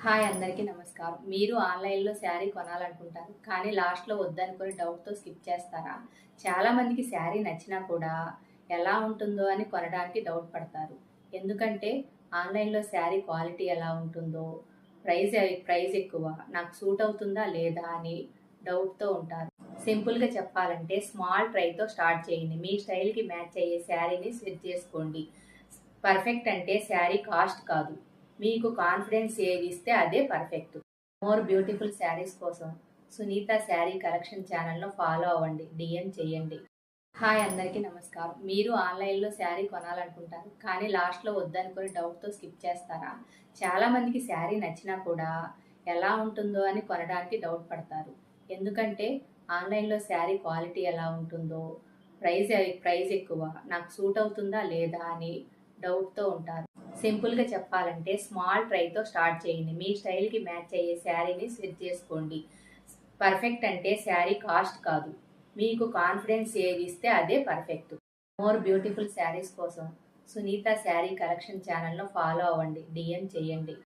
Hi అందరికీ నమస్కారం. మీరు ఆన్‌లైన్‌లో శారీ కొనాలనుకుంటారు. కానీ లాస్ట్‌లో వద్దనుకొని డౌట్‌తో స్కిప్ చేస్తారా? చాలామందికి శారీ నచ్చినా కూడా ఎలా ఉంటుందో అని కొనడానికి డౌట్ పడతారు. ఎందుకంటే ఆన్‌లైన్‌లో శారీ క్వాలిటీ ఎలా ఉంటుందో, ప్రైస్ ఎక్కువ, నాకు సూట్ అవుతుందా లేదా అని డౌట్‌తో ఉంటారు. సింపుల్‌గా చెప్పాలంటే స్మాల్ ట్రైతో స్టార్ట్ చేయండి. మీ స్టైల్‌కి మ్యాచ్ అయ్యే శారీని సెట్ చేసుకోండి. పర్ఫెక్ట్ అంటే శారీ కాస్ట్ కాదు. మీకు కాన్ఫిడెన్స్ ఏది ఇస్తే అదే పర్ఫెక్ట్. మోర్ బ్యూటిఫుల్ శారీస్ కోసం సునీత శారీ కలెక్షన్ ఛానల్‌ను ఫాలో అవ్వండి. DM చేయండి. హాయ్ అందరికీ నమస్కారం. మీరు ఆన్‌లైన్‌లో శారీ కొనాలనుకుంటారు. కానీ లాస్ట్‌లో వద్దనుకొని డౌట్‌తో స్కిప్ చేస్తారా? చాలామందికి శారీ నచ్చినా కూడా ఎలా ఉంటుందో అని కొనడానికి డౌట్ పడతారు. ఎందుకంటే ఆన్‌లైన్‌లో శారీ క్వాలిటీ ఎలా ఉంటుందో, ప్రైస్ ఎక్కువ, నాకు సూట్ అవుతుందా లేదా అని డౌట్‌తో ఉంటారు. సింపుల్‌గా చెప్పాలంటే స్మాల్ ట్రైతో స్టార్ట్ చేయండి. మీ స్టైల్‌కి మ్యాచ్ అయ్యే శారీని సెట్ చేసుకోండి. పర్ఫెక్ట్ అంటే శారీ కాస్ట్ కాదు. మీకు కాన్ఫిడెన్స్ ఏది ఇస్తే అదే పర్ఫెక్ట్. మోర్ బ్యూటిఫుల్ శారీస్ కోసం సునీత శారీ కలెక్షన్ ఛానల్‌ను ఫాలో అవ్వండి. DM చేయండి.